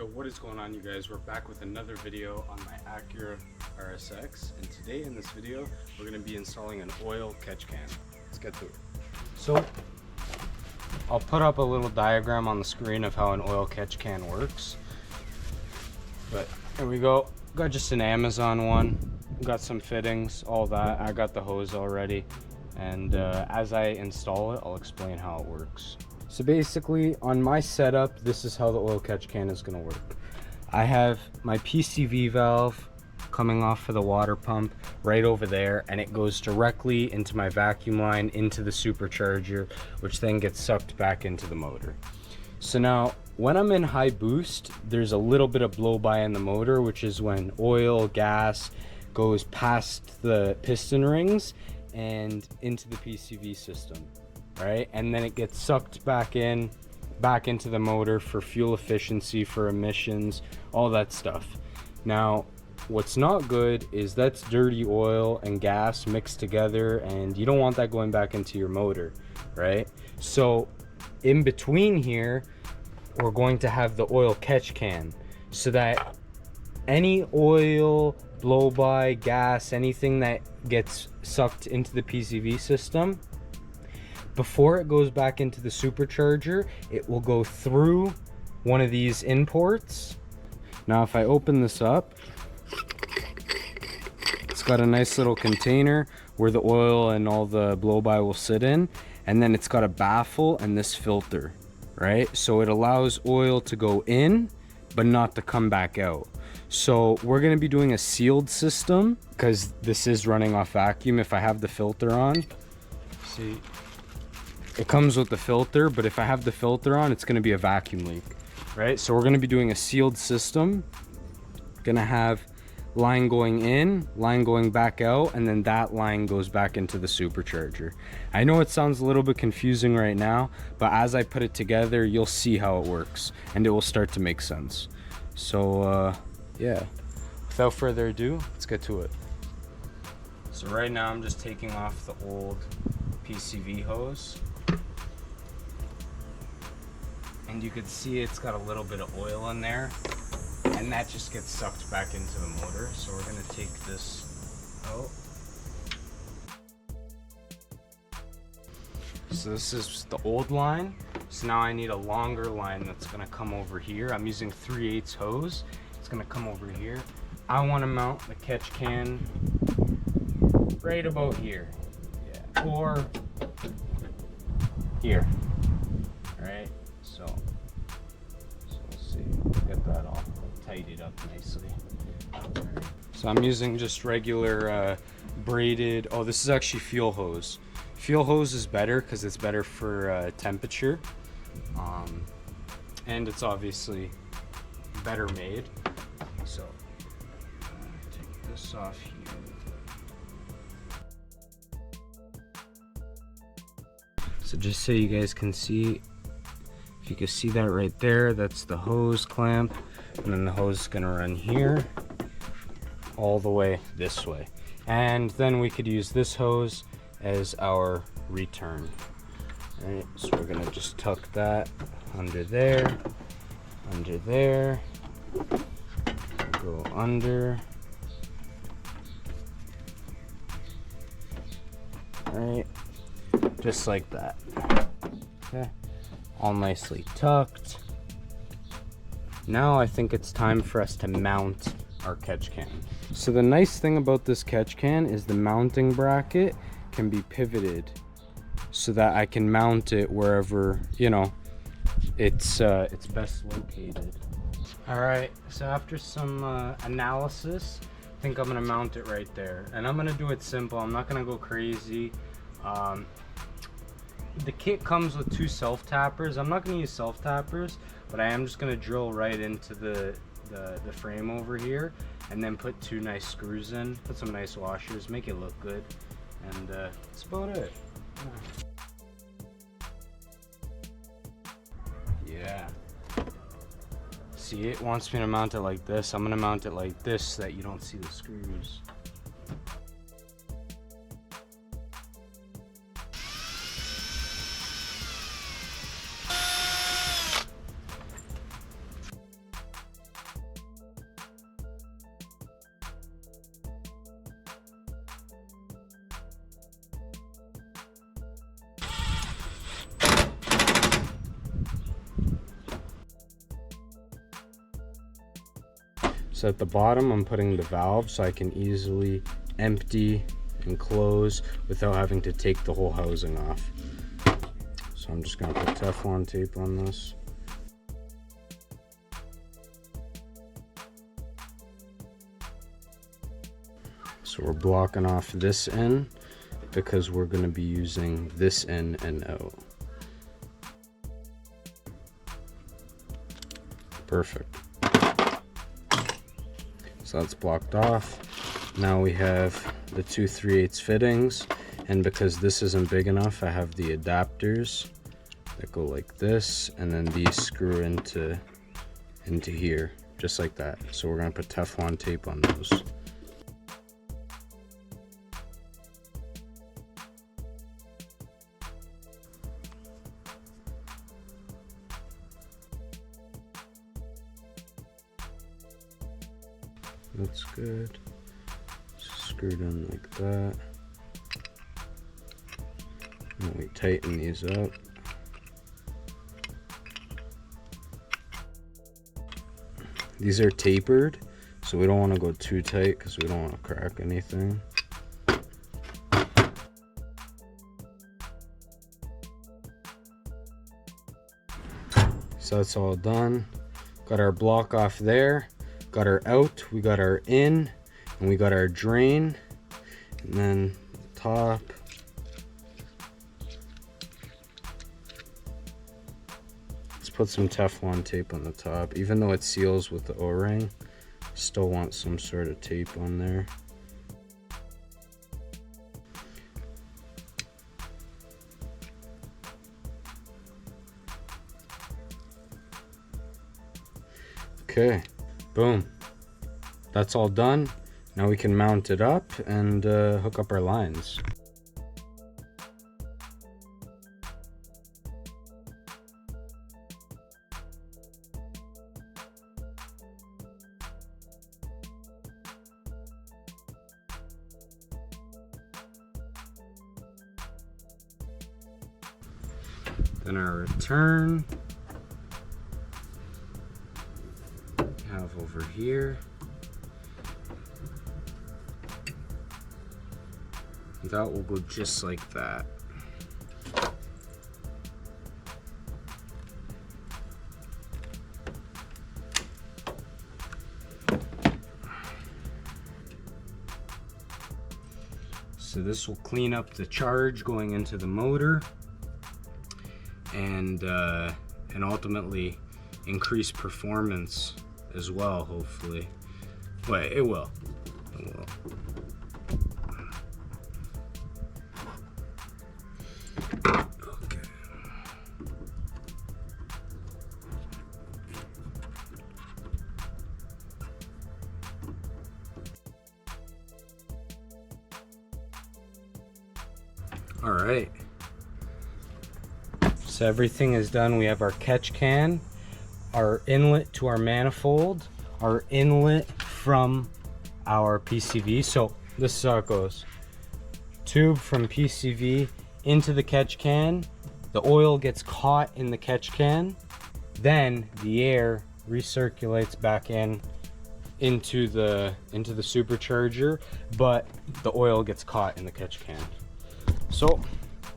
Yo, what is going on, you guys? We're back with another video on my Acura RSX, and today in this video we're going to be installing an oil catch can. Let's get to it. So I'll put up a little diagram on the screen of how an oil catch can works, but here we go. Got just an Amazon one, got some fittings, all that. I got the hose already, and as I install it I'll explain how it works. So basically, on my setup, this is how the oil catch can is going to work. I have my PCV valve coming off of the water pump right over there, and it goes directly into my vacuum line into the supercharger, which then gets sucked back into the motor. So now, when I'm in high boost, there's a little bit of blow by in the motor, which is when oil, gas goes past the piston rings and into the PCV system. Right, and then it gets sucked back into the motor for fuel efficiency, for emissions, all that stuff. Now, what's not good is that's dirty oil and gas mixed together, and you don't want that going back into your motor, right? So in between here, we're going to have the oil catch can, so that any oil, blow by, gas, anything that gets sucked into the PCV system, before it goes back into the supercharger, it will go through one of these imports. Now if I open this up, it's got a nice little container where the oil and all the blow-by will sit in, and then it's got a baffle and this filter, right? So it allows oil to go in but not to come back out. So we're going to be doing a sealed system because this is running off vacuum. If I have the filter on, see, it comes with the filter, but if I have the filter on, it's going to be a vacuum leak, right? So we're going to be doing a sealed system. Going to have line going in, line going back out, and then that line goes back into the supercharger. I know it sounds a little bit confusing right now, but as I put it together, you'll see how it works, and it will start to make sense. So, yeah. Without further ado, let's get to it. So right now, I'm just taking off the old PCV hose. And you can see it's got a little bit of oil in there, and that just gets sucked back into the motor. So we're going to take this out. So this is the old line. So now I need a longer line that's going to come over here. I'm using 3/8 hose. It's going to come over here. I want to mount the catch can right about here. Yeah. Or here. Right? So we'll see. Get that all tidied up nicely. Right. So I'm using just regular braided. Oh, this is actually fuel hose. Fuel hose is better because it's better for temperature, and it's obviously better made. So take this off here. So just so you guys can see, if you can see that right there, that's the hose clamp, and then the hose is gonna run here all the way this way, and then we could use this hose as our return. All right, so we're gonna just tuck that under there, go under. All right, just like that. Okay, all nicely tucked. Now I think it's time for us to mount our catch can. So the nice thing about this catch can is the mounting bracket can be pivoted so that I can mount it wherever, you know, it's best located. All right, so after some analysis, I think I'm gonna mount it right there, and I'm gonna do it simple. I'm not gonna go crazy. The kit comes with 2 self-tappers. I'm not going to use self-tappers, but I am just going to drill right into the frame over here, and then put 2 nice screws in, put some nice washers, make it look good, and that's about it. Yeah. See, it wants me to mount it like this. I'm going to mount it like this so that you don't see the screws. So at the bottom, I'm putting the valve so I can easily empty and close without having to take the whole housing off. So I'm just gonna put Teflon tape on this. So we're blocking off this end because we're gonna be using this in and out. Perfect. So that's blocked off. Now we have the two 3/8 fittings, and because this isn't big enough, I have the adapters that go like this, and then these screw into here, just like that. So we're gonna put Teflon tape on those. That's good. Screwed in like that. And we tighten these up. These are tapered, so we don't want to go too tight because we don't want to crack anything. So that's all done. Got our block off there. Got our out, we got our in, and we got our drain, and then the top. Let's put some Teflon tape on the top. Even though it seals with the O-ring, still want some sort of tape on there. Okay. Boom. That's all done. Now we can mount it up and hook up our lines. Then our return. Have over here. That will go just like that. So this will clean up the charge going into the motor and ultimately increase performance as well, hopefully. Wait, it will. It will. Okay. All right. So everything is done. We have our catch can, our inlet to our manifold, our inlet from our PCV. So this is how it goes. Tube from PCV into the catch can. The oil gets caught in the catch can. Then the air recirculates back into the supercharger, but the oil gets caught in the catch can. So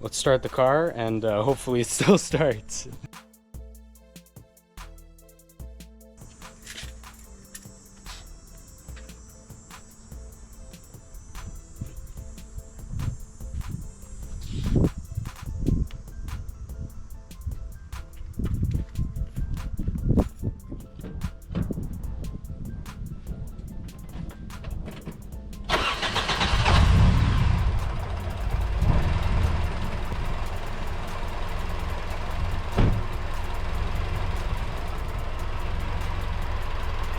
let's start the car and hopefully it still starts.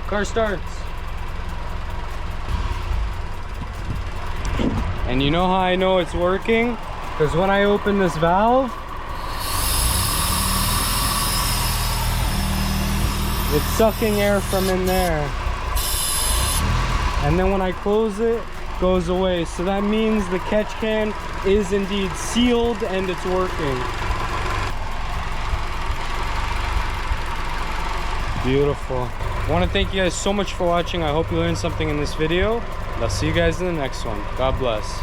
Car starts. And you know how I know it's working? Because when I open this valve, it's sucking air from in there. And then when I close it, it goes away. So that means the catch can is indeed sealed and it's working. Beautiful. I want to thank you guys so much for watching. I hope you learned something in this video. I'll see you guys in the next one. God bless.